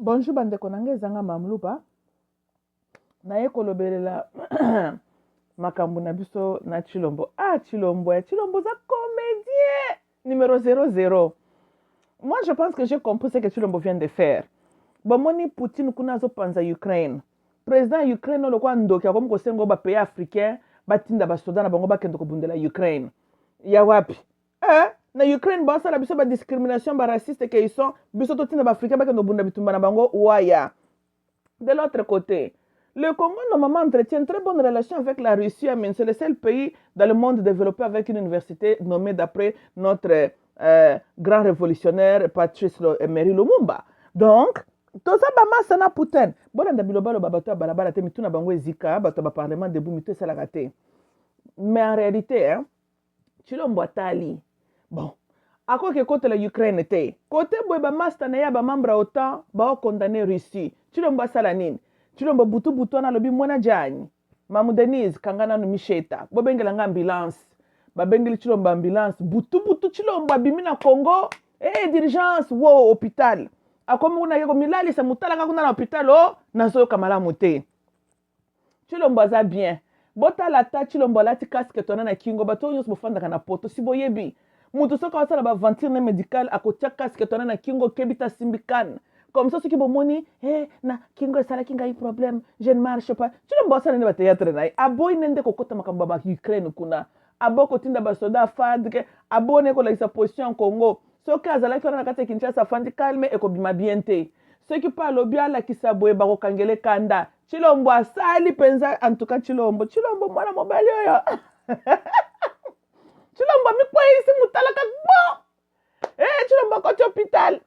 Bonjour bandeko nange ezanga mamlupa naye kolobelela makambo na biso na Chilombo. Chilombo za comédien numéro 00. Moi je pense que j'ai compris ce que Chilombo vient de faire. Bomoni Poutine kuna zo panza Ukraine. Président Ukraine lo kwa ndoki akomi kosengo ba pays africain batinda ba soda na bango bakende kobundela Ukraine. Ya wapi? Na Ukraine basa la biso ba discrimination ba raciste que ils sont biso to tinda ba africain bakende kobunda bitumba na bango waya. De l'autre côté, le Congo normalement entretient une très bonne relation avec la Russie, mais c'est le seul pays dans le monde développé avec une université nommée d'après notre grand révolutionnaire Patrice Emery Lumumba. Donc, tout ça, c'est un Poutine. Bon, on a biloba le babato balabala te mituna bango ezika, bato ba parlement debout mito ça la raté. Mais en réalité, Chilombo atali. Bon, à quoi que côté la Ukraine était, côté boeba master na ya ba membre autant ba condamner Russie. Chilombo salanine. Chilombo butu na lobi mwana jani. Mamu Denise kangana no misheta. Bobengela nga ambulance. Babengeli Chilombo ambulance. Butu Chilombo abimina Congo. D'urgence wo hôpital. Akomi kuna yeko milali sa mutala kakuna na hôpital o nazo kamala mute. Chilombo za bien. Bota la ta Chilombo lati casque tona na kingo bato nyos bofanda kana poto siboyebi. Mutu soka wasala ba venture médical akotia casque tona na kingo kebita simbikan. Comme ça, ceux qui bomoni, na kingo sala kinga yi problème, je ne marche pas. Tu ne bosses pas théâtre na. Aboy nende kokota makamba ba Ukraine kuna. Abo kotinda ba soda fadke, abo ne ko la sa position Congo. Ceux qui azala ki na kata Kinshasa fandi calme e ko bima bienté. Ceux qui parlent bien la kisaboye ba ko kangele kanda. Chilombo asali penza en tout cas Chilombo mwana mobali yo. Chilombo mi kwa isi mutala ka bo. Chilombo ko hôpital.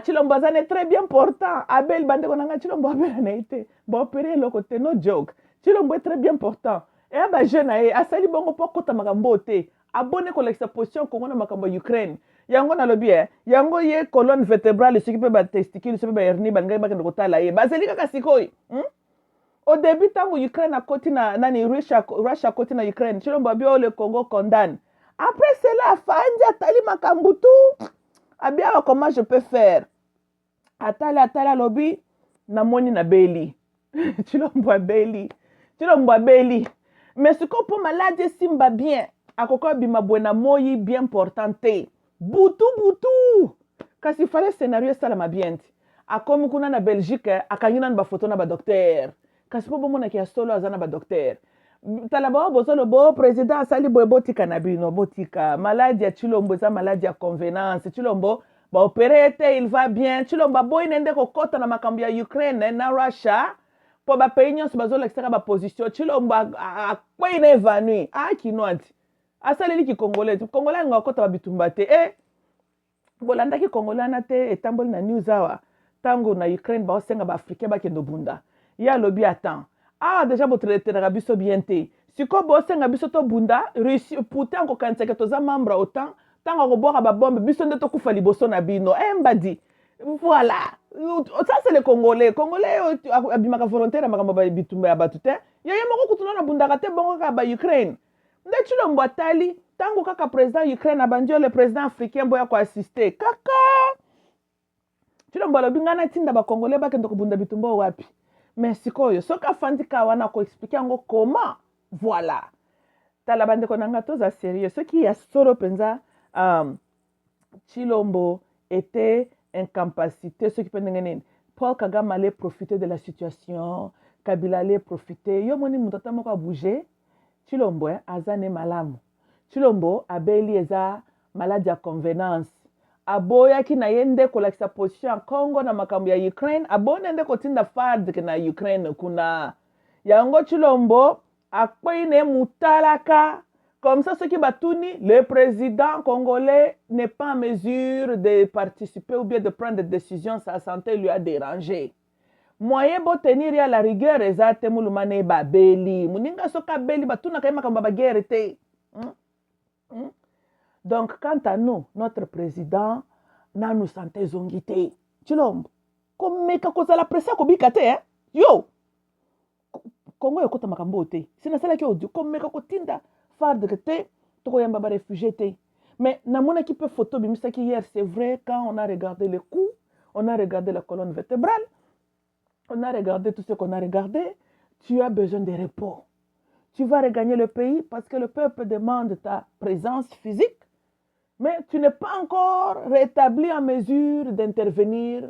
Chilombo est très bien portant. Abel bande konanga Chilombo abel na été. Bon opérer le côté no joke. Chilombo est très bien portant. Et aba jeune asali bongo pokota makambo te. Abonné ko l'exposition Congo na makambo Ukraine. Yango na lobi yango ye colonne vertébrale ce qui peut ba testicule ce peut ba hernie bangai ba kende kotala ye. Bazeli kaka sikoi. Au début tango Ukraine a koti na nani Russia koti na Ukraine. Chilombo bio le Congo condamne. Après cela fandi atali makambo tout. Abia comment je peux faire? Atala lobby na moni na beli. Chilombo beli. Mais ce qu'on peut malade simba bien. Akoko bima buena moyi bien portante. Butu. Kasi fallait scénario ça la ma bien. Akomu kuna na Belgique akanyina na ba photo na ba docteur. Kasi po bomona ki solo azana ba docteur. Talaba bozolo bo président asali botika na bino botika maladie ya Chilombo za maladie ya convenance Chilombo ba opérete il va bien Chilombo boy nende kokota na makambo ya Ukraine na Russia po ba pays nyonso bazola kisaka ba position Chilombo akwa ina evanu kinwati asali liki congolais ngakota ba bitumba te bolanda ki congolais na te etamboli na news awa tango na Ukraine ba osenga ba africain ba kendo bunda ya lobi attend. Déjà votre biso bien te. Si ko bo senga biso to bunda, Russie Putin ko kanisa ke toza membre autant, tango ko boka ba bombe biso nde to kufa liboso na bino. Mbadi. Voilà. Ça c'est les Congolais. Congolais abimaka volontaire makamba ba bitumba ya batute. Yeye moko kutuna na bunda kate bongo ka ba Ukraine. Nde Chilombo atali, tango kaka président Ukraine abandio le président africain boya ko assister. Kaka. Chilombo lobinga na tinda ba Congolais ba kende ko bunda bitumba wapi. Mais sikoyo soka fandika wana ko expliquer ngo comment voilà tala bande konanga toza sérieux ce qui est solo penza Chilombo était incapacité ce qui peut ngenen Paul Kagame allait profiter de la situation Kabila allait profiter yo moni mutata moko bouger Chilombo azane malamu Chilombo abeli eza maladie ya convenance aboya ki na yende kolakisa position Congo na makambo ya Ukraine abone nde kotinda fard na Ukraine kuna yango Chilombo akwine mutalaka comme ça ce qui batuni le président congolais n'est pas en mesure de participer ou bien de prendre des décisions sa santé lui a dérangé moyen bo tenir ya la rigueur ezate mulumane ba beli muninga soka beli batuna kay makambo ba guerre te Donc, quant à nous, notre président, n'a nous santé zongité. Chilombo, comme meka koza la presse ko bikate yo. Congo yokota makambo te. Sina sala ki audio comme meka ko tinda farde te to yamba ba réfugié te. Mais na mona ki pe photo bimisa ki hier, c'est vrai quand on a regardé le coup, On a regardé la colonne vertébrale. On a regardé tout ce qu'on a regardé. Tu as besoin de repos. Tu vas regagner le pays parce que le peuple demande ta présence physique. Mais tu n'es pas encore rétabli en mesure d'intervenir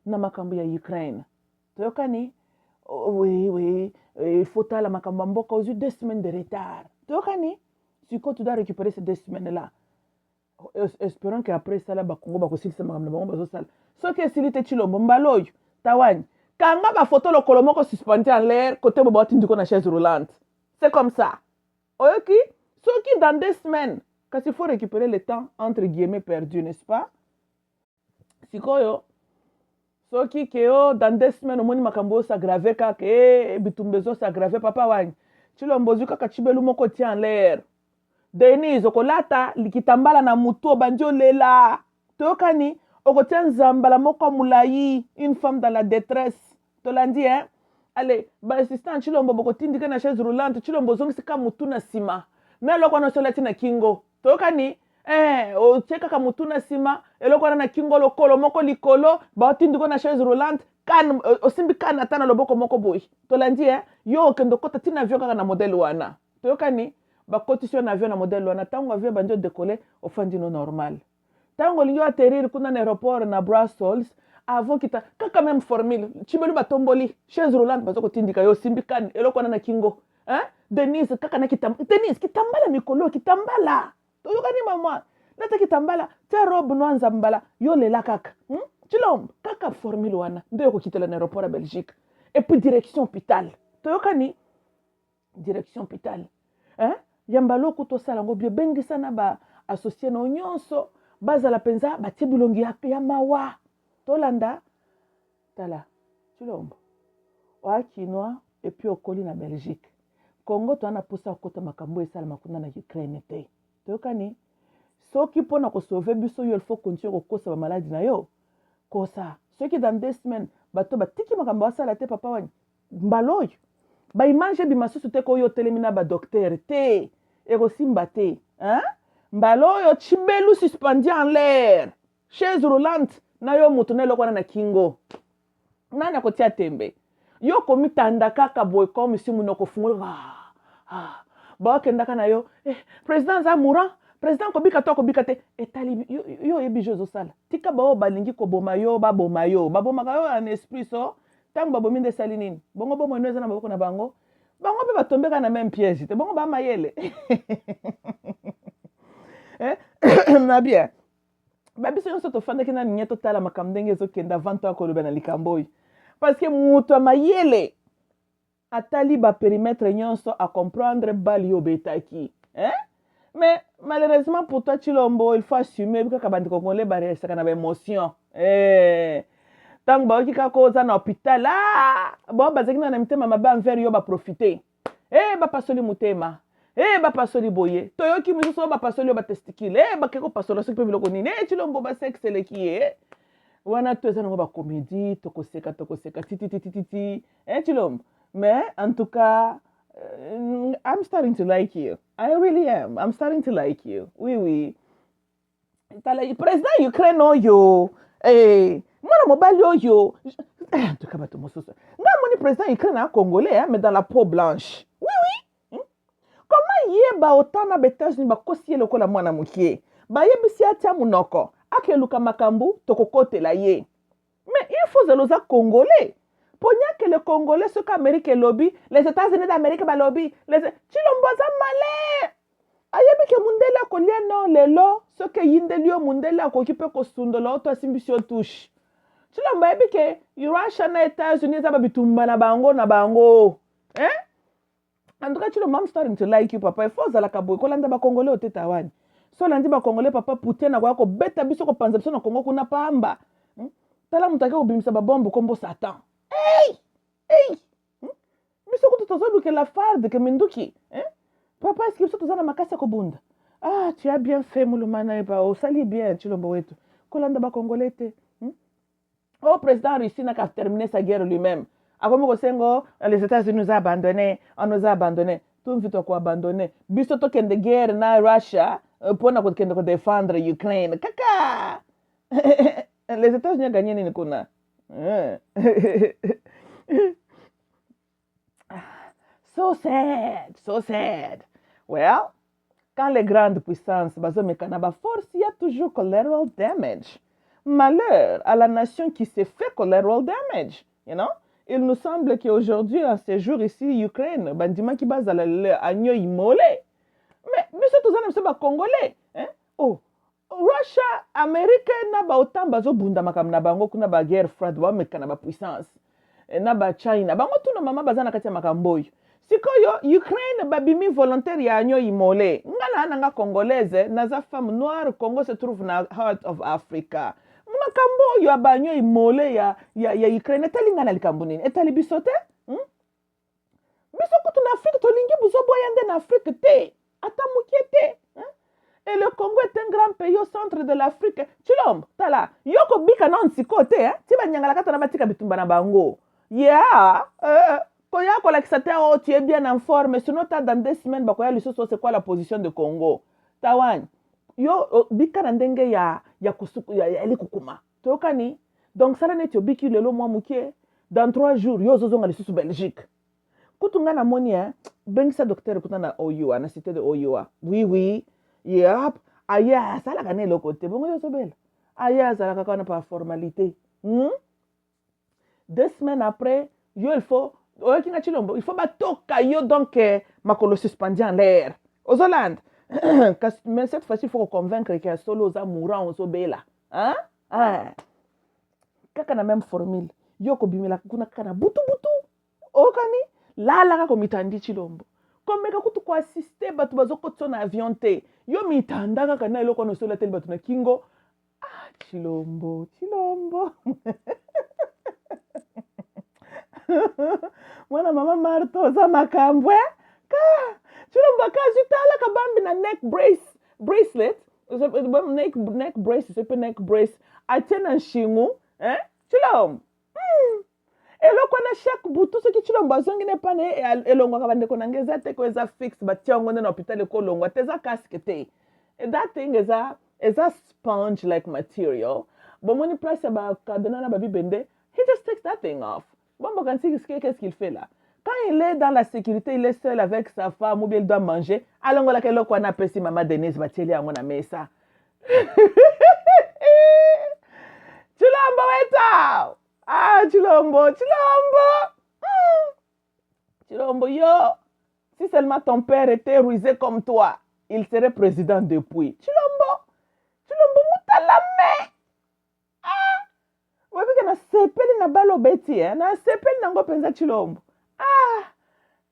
dans makambo ya Ukraine. Tokani? Oui, il faut la makambo mboka aux 2 semaines de retard. Tokani? Tu dois récupérer ces 2 semaines-là. Espérons qu'après ça, là, Congo va aussi se makambo bango bazo sala. Ce qui est silité chilombo mbaloyo, tawani. Kanga ba photo le kolomoko suspendu en l'air côté bobo tindiko na chaise roulante. C'est comme ça. Ok? Ce qui dans 2 semaines, quand il faut récupérer le temps entre guillemets perdu, n'est-ce pas? Sikoyo. Ce qui keo dans 2 semaines au moins makambo s'aggraver kake bitumbezo s'aggraver papa wani. Chilombo zuka kachibelu moko tient en l'air. Denise okolata likitambala na mutu obanjo lela. Tokani okotia nzambala moko mulayi, une femme dans la détresse. Tolandi hein? Allez, ba assistant chilombo boko tindika na chaise roulante, chilombo zongisika mutu na sima. Mais loko na solati na kingo. Tokani o cheka ka mutu na sima, eloko na kingo lokolo moko likolo, ba tindiko na chaise roulante, kan osimbi kan atana loboko moko boy. Tolandi hein? Yo kendo kota tina avion kaka na modèle wana. Tokani ba cotisation avion na modèle wana tango avion banjo décoller au fandino normal. Tango lingo atterrir kuna na aéroport na Brussels avant kita kaka même formule chibelu batomboli chaise roulante bazoko tindika yo simbikan eloko na kingo hein Denise kaka na Denise kitambala mikolo kitambala to yokani mama nata kitambala ta robe no nzambala yo lela kaka chilom kaka formule wana ndio ko kitela na aéroport à Belgique et puis direction hôpital to yokani direction hôpital hein yambalo kuto sala ngo bien bengi sana ba associé no nyonso bazala penza batie bilongi ya mawa tolanda tala chilombo wa kinwa et puis okoli na Belgique Congo to ana posa kota makambo esala makunda na Ukraine te tokani soki pona ko sauver biso yo il faut continuer ko kosa ba maladie na yo kosa soki dans 2 semaines bato batiki makambo asala te papa wani mbaloyo ba image bimasusu te ko yo telemina ba docteur te erosimba te hein mbaloyo chibelu suspendu en l'air chaise roulante na yo mutu na eloko na kingo nani akotia tembe yo komitanda kaka boy comme si munoko fungola ba kendaka na yo président za mourant président kobika to kobika te etali yo yebi jozo sala tika ba o balingi ko boma yo ba boma ka yo en esprit so tango babomi nde sali nini bongo bomo eno eza na maboko na bango pe batombeka na même piège te bongo ba mayele na bien babiso nyonso tofandaki na ninye totala makambo ndenge ezokenda vanto akoloba na likambo oyo parce que moto mayele atali bapérimetre nyonso a comprendre bali oyo betaki mais malheureusement pour toi Chilombo il faut assumer kaka bandi congolais baresaka na baémotion ntango baoki kaka oza na hôpital bao bazalaki na mitema mabe envers yo baprofite bapasoli motema bapasoli boye toyoki misusu oyo bapasoli yo batestikile bakeko pasola soki mpe biloko nini Chilombo basexe eleki ye wana to eza nango bacomédie tokoseka tititititi Chilombo mais en tout cas I'm starting to like you. I really am. I'm starting to like you. Oui. Président Ukraine oyo. Mwana mobali oyo. En tout cas, bato mosusu. Nga moni président Ukraine a congolais mais dans la peau blanche. Oui. Comment yeba autant na États-Unis bakosi lokola mwana mukie. Ba yebisi atia munoko. Akeluka makambu tokokotela ye. Mais il faut zeloza congolais. Ponya que le Congolais, ce qu'Amérique lobby, les États-Unis d'Amérique ba lobby, les Chilomboza malé. Ayebi ke mundela kolia no lelo, ce que yindelio mundela ko kipe ko sundolo to asimbisio touche. Chilombo ayebi ke Russia na États-Unis za bitumba na bango. En tout cas Chilombo, I'm starting to like you papa. Il faut zala kabwe ko landa ba Congolais oteta wani. So landi ba Congolais papa Putin na ko beta biso ko panza biso na Congo kuna pamba. Tala mutake obimisa ba bombe kombo Satan. Hey! Biso kutu tozobuke la farde ke minduki. Papa, est-ce que biso tozana makasi kobunda? Tu as bien fait mulumana eba, osali bien Chilombo wetu. Kolanda ba Congolais te. Oh, président Russie n'a qu'à terminer sa guerre lui-même. Akomo kosengo, les États-Unis nous a abandonnés, on nous a abandonnés. Tout vite ko abandonné. Biso to kende guerre na Russia, pona ko kende ko défendre Ukraine. Kaka! Les États-Unis ont gagné nini kuna. So sad, so sad. Well, quand les grandes puissances bazomekana ba force, il y a toujours collateral damage. Malheur à la nation qui s'est fait collateral damage, you know? Il nous semble qu'aujourd'hui, en ce jour ici, Ukraine, bandima qui base à l'agneau immolé. Mais tous les gens congolais, hein? Oh, Russia, Amérique, na ba autant bazo bunda makam na bango kuna ba guerre froide ba mekana ba puissance. Na ba China, bango tuna mama bazana kati ya makamboyo. Sikoyo Ukraine babimi volontaire ya anyo imole. Ngana nanga congolaise, naza femme noire, Congo se trouve na heart of Africa. Makamboyo ya banyo imole ya Ukraine etalinga na likambo nini? Etali bisote? Biso kutu na Afrique tolingi buzobo yande na Afrique te. Ata mukiete. Et le Congo est un grand pays au centre de l'Afrique. Chilombo, tala. Yoko bika na nsikote, tiba nyangala kata na batika bitumba na bango. Yeah. Koya ko lakisate oh tu es bien en forme. Sinon t'as dans 2 semaines bakoya lisoso c'est quoi la position de Congo. Tawan. Yo bika na ndenge ya kusuku ya elikukuma. Tokani. Donc ça n'est biki lelo mwa mukie. Dans 3 jours yo zozonga lisusu Belgique. Kutunga na moni bengisa docteur kutana OU na cité de OU. Oui. Yep. Aya sala kana le côté bongo yo sobela. Aya sala kana par formalité. 2 semaines après, yo il faut il faut batoka yo donc makolo suspendu en l'air. Aux Hollande. Mais cette fois-ci il faut convaincre que solo za mourant au sobela. Hein? Kaka na même formule. Yo ko bimela kuna kana butu. Okani la ka komitandi Chilombo. Komeka kutu ko assister batu bazokotso na avion te. Yo mitanda kaka na eloko no sola tel batu na kingo. Chilombo. Mwana mama Marto za makambwe. Chilombo kazitala kabambi na bracelet. Neck brace, c'est pas neck brace. Atena shingu, Chilombo. Eloko na chaque butu soki Chilombo azongi ne pane elongo kabande konangeza te ko eza fixe bationgo na hôpital ko longo teza casque te. That thing is a sponge like material. Bon moni place ba kadona na babi bende, he just takes that thing off. Bon quand qu'est-ce qu'il fait là? Quand il est dans la sécurité, il est seul avec sa femme ou bien il doit manger. Alongo la kelo ko na pesi mama Denise bateli yango na mesa. Chilombo weta. Chilombo. Chilombo, yo. Si seulement ton père était rusé comme toi, il serait président depuis. Chilombo, moutalame. Ouais, parce que na sepeli na balo beti, na sepeli na ngo penza Chilombo.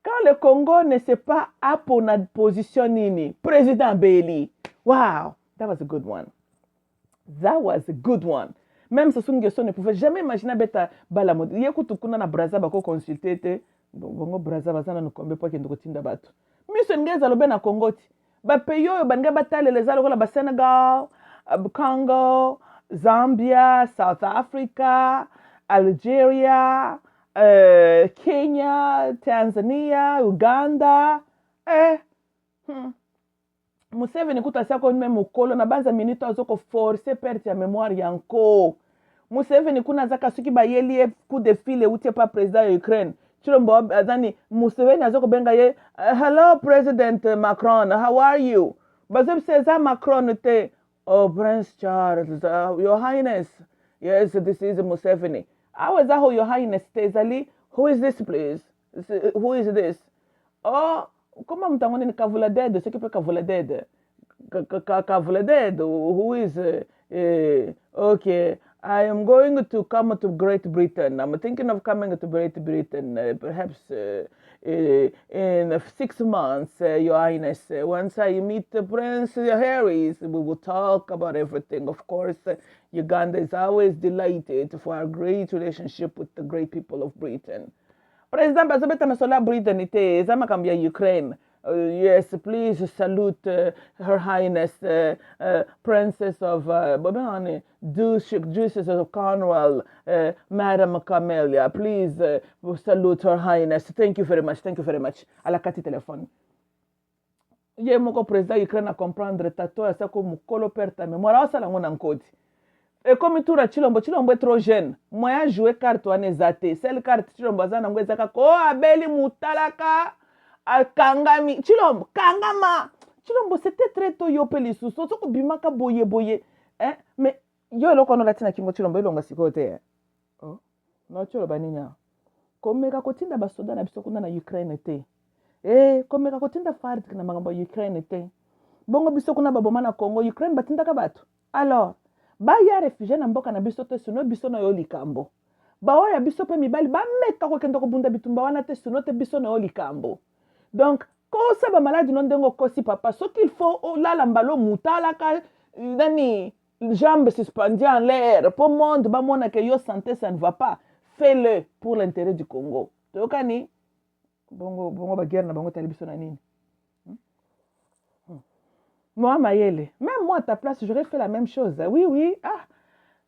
Quand le Congo ne sait pas à pour notre position nini, président Bailey. Wow, that was a good one. Même si Sungeso ne pouvait jamais imaginer beta balamode. Il y a kutu kuna na braza bako consulter te. Bongo braza bazana no kombe po kendo kotinda batu. Miso ngeza lobe na Kongoti. Ba peyo banga batale les alo la Senegal, Congo, Zambia, South Africa, Algeria, Kenya, Tanzania, Uganda. Museveni kutasia ko même mukolo na banza minute azoko forcer perte ya mémoire yanko. Museveni kuna zaka suki ba yeli coup de fil utie pa président ya Ukraine. Chilombo azani Museveni azoko benga ye hello President Macron, how are you? Bazem says Macron te Prince Charles, Your Highness. Yes, this is Museveni. How is that Your Highness Tezali? Who is this please? Who is this? Oh, comment mtangoni ni Kavula Dead? Ce qui peut Kavula Dead? Kavula Dead? Who is? Okay, I am going to come to Great Britain. I'm thinking of coming to Great Britain, perhaps in 6 months, Your Highness. Once I meet Prince Harry, we will talk about everything. Of course, Uganda is always delighted for our great relationship with the great people of Britain. President Bazobeta Masola Britain ite zama kambia Ukraine. Yes, please salute Her Highness Princess of Duchess of Cornwall, Madam Camelia. Please salute Her Highness. Thank you very much. À la carte téléphone. Ye moko president Ukraine a comprendre tato ya sako mukolo perta mémoire asa la ngona nkodi. Et comme tout Chilombo est trop jeune. Moi, je joue carte ou anezate. Celle carte Chilombo zana ngwezaka ko abeli mutalaka akangami. Chilombo kangama. Chilombo c'était très tôt yo peli sous. So ko bimaka boye boye. Hein? Mais yo lo kono latina kingo Chilombo ilonga sikote. Oh. No Chilombo ninya. Komeka kotinda basoda na biso kuna na Ukraine te. Komeka kotinda FARDC na makambo Ukraine te. Bongo biso kuna baboma na Congo Ukraine batinda ka bato. Alors ba ya réfugié na mboka na biso te suno biso na yo likambo ba oya biso pe mibali ba meka ko kendo ko bunda bitumba wana te suno te biso na yo likambo donc ko sa ba maladi non dengo kosi papa ce qu'il faut la lambalo mutala ka nani jambes suspendues en l'air pour monde ba mona que yo santé ça ne va pas fais-le pour l'intérêt du Congo to kani bongo ba guerre na bango tali biso na nini. Moi, Mayele, même moi à ta place, j'aurais fait la même chose. Oui, oui. Ah,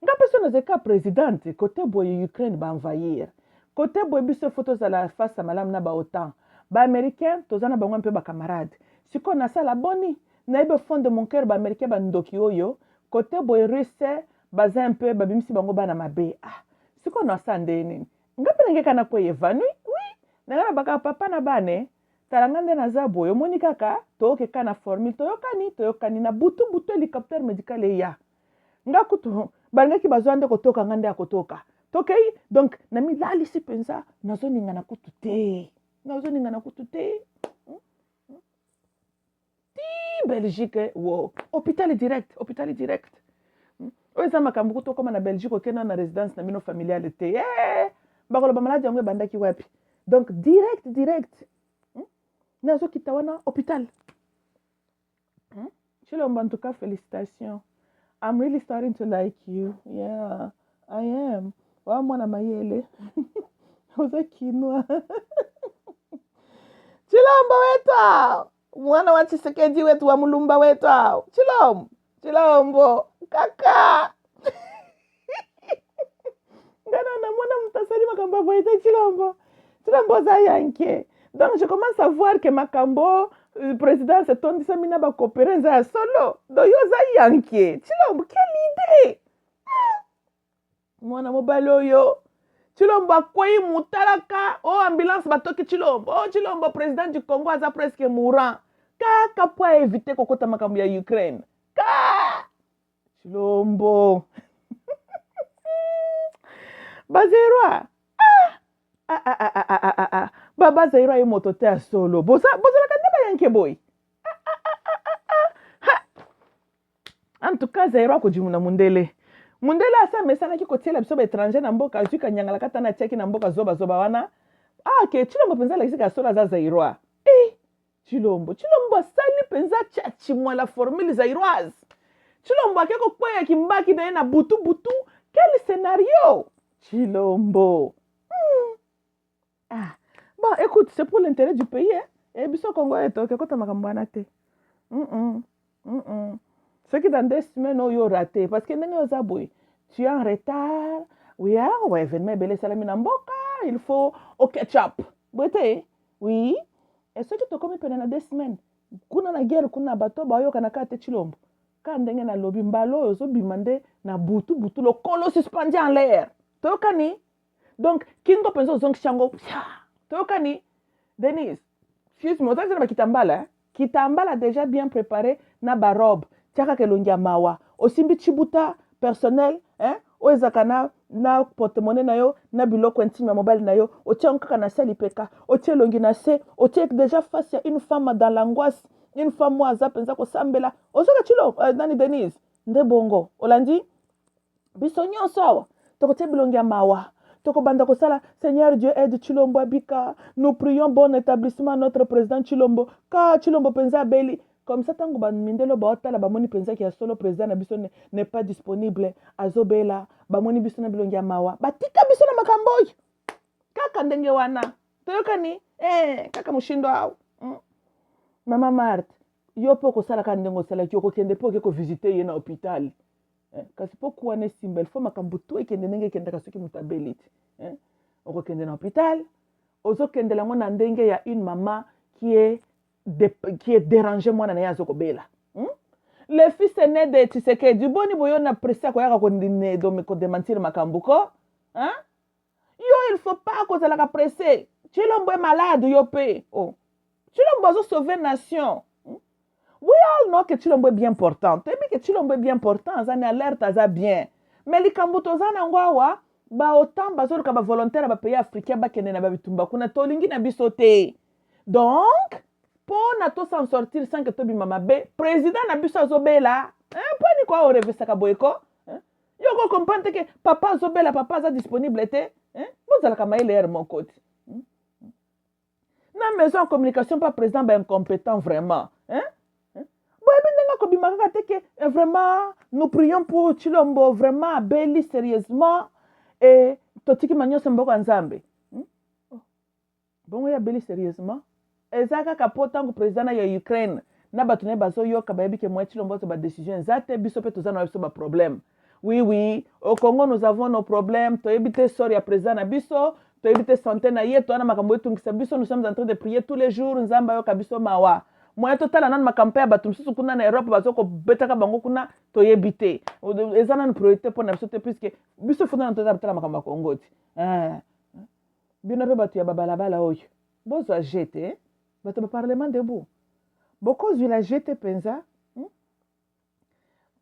nga personne n'est qu'à présidente. Côté boy Ukraine va envahir. Côté boy biso photos à la face à madame na ba autant. Ba américain, tozana ba un peu ba camarade. Si qu'on a ça la bonne, na ibe fond de mon cœur ba américain ba ndoki oyo. Côté boy russe, ba za un peu ba bimsi bango ba na mabe. Ah, si qu'on a ça ndeni. Nga pena kana ko evanu. Oui. Na ba papa na bane. Talangande na zabo yo moni kaka toke kana formule toyokani na butu hélicoptère médical ya nga kutu balingaki bazwande kotoka ngande ya kotoka tokei donc na milali si penza nazoninga na kutu te ti Belgique wo hôpital direct oyo eza makambo kutu okoma na Belgique okenda na résidence na mino familiale te bakoloba maladi yango ebandaki wapi donc direct nazo kitawana hôpital. Chilombo, en tout cas, félicitations. I'm really starting to like you. Yeah, I am. Wa mwana mayele. Oza kinwa. Chilombo wetu. Mwana wa Tshisekedi wetu wa Mulumba wetu. Chilombo. Kaka. Ngana na mwana mtasali makamba voite Chilombo. Chilombo za yanke. Donc, je commence à voir que Makambo, le président, se tourne ça, mina ba coopérer za solo. Donc, yo za yanké. Chilombo, quelle idée! Mwana mobalo yo. Chilombo akwai mutalaka. Oh, ambulance batoki Chilombo. Oh, Chilombo, président du Congo, aza presque mourant. Kaka po éviter kokota makambo ya Ukraine. Chilombo. Bazerwa. Baba Zaira ye motote ya solo. Boza la kandeba yanke boy. En tout cas, Zaira ko jimuna mundele. Mundele asa mesana ki kotiela biso ba étranger na mboka zuka nyangala kata na cheki na mboka zoba wana. Ke Chilombo penza la kisika sola za Zaira. Chilombo sali penza chachi mwa la formule zairoise. Chilombo akeko kwaya kimbaki na butu. Quel scénario? Chilombo. Bon, écoute, c'est pour l'intérêt du pays. Et biso Congo est ok, kota makambana te. Ce qui dans 2 semaines ont raté parce que n'engo zaboui. Tu es en retard. Oui, ouais, venez belé salami namboka, il faut au ketchup. Boité. Oui. Et ce qui te comme pendant 2 semaines. Kuna na guerre kuna bato ba yo kana kate Chilombo. Ka ndenge na lobi mbalo yo zo bimande na butu le colo suspendu en l'air. Tokani. Donc, kingo penso zonk chango. Tokani, Denise, excuse-moi, ça c'est Kitambala. Kitambala déjà bien préparé na barobe. Tiaka kelongia mawa. Osimbi chibuta personnel, oezakana na porte-monnaie na yo, na biloko intime ya mobile na yo, otie nkaka na seli peka, otie longi na se, otie déjà face à une femme dans l'angoisse, une femme moi za penza ko sambela. Ozoka chilo, nani Denise, nde bongo. Olandi biso nyonso awa. Tokotie bilongi ya mawa. Toko banda kosala, Seigneur Dieu aide Chilombo Abika. Nous prions bon établissement à notre président Chilombo. Ka Chilombo penza beli. Comme ça, tango bandelo baota la bamoni penza ki ya solo président na biso n'est pas disponible. Azobela, bamoni biso na bilongi ya mawa. Batika biso na makamboy. Kaka ndenge wana. Toyokani? Kaka mushindo au. Mama Marthe, yo po kosala ka ndengo sala ki okokende po ko visiter ye na hôpital. Kasi pourquoi ne simbel faut makambo to ekende ndenge kende ka soki mutabeliti okokende na hôpital ozokende lango na ndenge ya une maman qui est dérangée mwana na yazo kobela le fils aîné de Tshisekedi boni boyo na presse ko yaka ko démentir makambuko hein yo il faut pas ko zala ka presse Chilombo est malade yo pe oh Chilombo zo sauver nation we all know que Chilombo est bien portant tebi que Chilombo est bien portant za ni alerte za bien mais likambo tozana ngwawa ba autant bazoluka ba volontaire ba pays africain ba kende na ba bitumba kuna tolingi na biso te donc pour na to s'en sortir sans que to bima mabe président na biso azobela po ni kwa orevesaka boyeko yo ko comprendre que papa azobela papa za disponible te bozala kama ile er mon côté na maison en communication pas président ba incompétent vraiment vraiment, nous prions pour Chilombo, vraiment, Beli, sérieusement, et Totiki Magnon Semboko Nzambe. Bon, il y a Beli, sérieusement. Et ça, quand le président de l'Ukraine, n'a pas tenu bazo yo kabayebi que moi Chilombo c'est ma décision. Zate biso pe tozana na biso ba problème. Oui, au Congo nous avons nos problèmes. To éviter sori ya président na biso, to éviter santé na ye, to na makambo yetu ngisa biso nous sommes en train de prier tous les jours nzamba yo kabiso mawa. Moi total nan makampe ba tumsusu kuna na Europe bazoko betaka bango kuna to yebite ezana une priorité pour na biso te puisque biso funa na total tala makamba Congo ti bino pe batu ya babalabala oyo bozo ajete bato ba parlement debout boko zwi la jete penza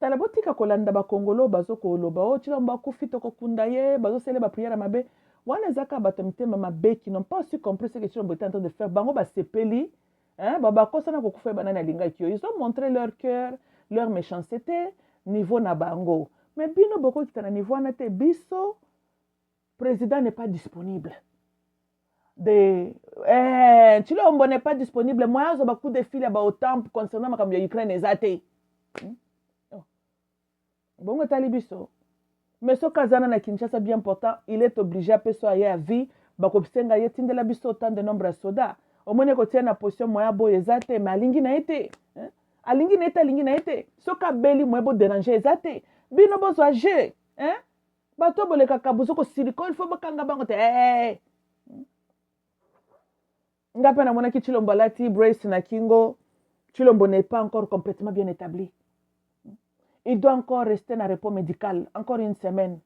tala botika kolanda ba Congolo bazoko loba o Chilombo akufito ko kunda ye bazo sele ba prière mabe wana zaka bato mitema mabe qui n'ont pas aussi compris ce que Chilombo était en train de faire bango ba sepeli. Ils ont montré leur cœur, leur méchanceté, niveau nabango. Mais bino boko qui na niveau na te biso, président n'est pas disponible. Chilombo n'est pas disponible. Moi, j'ai beaucoup de fils au temple concernant ma comme l'Ukraine ezate. Bon, talibiso. Mais ce kazana na Kinshasa bien important, il est obligé à peso à vie, bako psenga yetinde la biso autant de nombre de soldats. Au moins ko tia na position moya boye ezate mais alingi na été alingi na été soka beli moya bo déranger ezate bino bozo age bato boleka kabuzo ko siliko il faut bakanga bango te ngapa na mona ki Chilombo lati brace na kingo Chilombo n'est pas encore complètement bien établi il doit encore rester na repos médical encore une semaine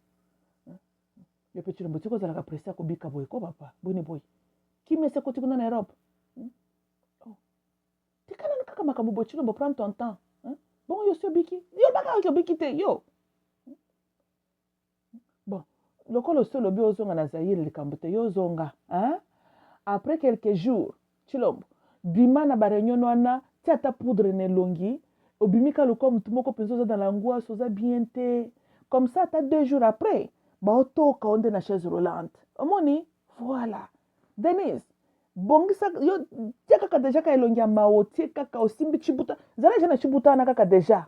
le petit Chilombo tiko zala ka pressa ko bika boy ko papa boni boy qui me se côté kuna na Europe tikana kaka makambo Chilombo prend ton temps bon yo so biki yo baka yo biki te yo bon lokolo solo bi ozonga na Zaire likambo te yo zonga après quelques jours Chilombo bima na ba réunion wana tiata poudre ne longi obimika loko mtu moko penzo dans l'angoisse soza bien te comme ça t'as 2 jours après ba otoka onde na chaise roulante omoni voilà Denise, bongisa yo tia kaka deja ka elongi ya mao tia kaka osimbi chibuta zala jana chibuta na kaka deja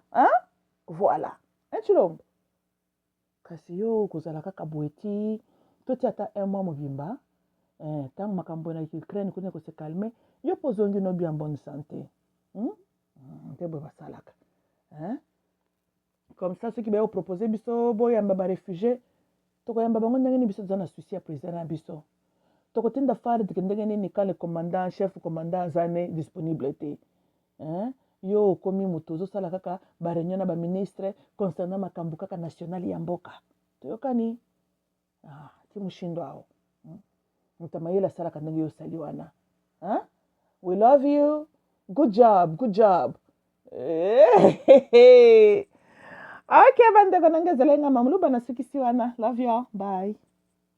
voilà Chilombo kasi yo kozala kaka boeti to tia ta 1 mois mobimba tant makambo na Ukraine kone ko se calmer yo pozongi no bien bonne santé te bo basalaka comme ça ceux qui ba proposer biso boyamba ba réfugiés to ko yamba bango ndenge ni biso zana souci ya président na biso tokotinda fare ndenge nini ka le commandant chef commandant zane disponibilité yo komi mutu ozosala kaka ba réunion na ba ministre concernant makambo kaka national ya mboka toyokani ti mushindo awo mutamayela sala ndenge yo sali wana we love you good job okay bandeko nangezelenga mamuluba na sukisi wana love you all bye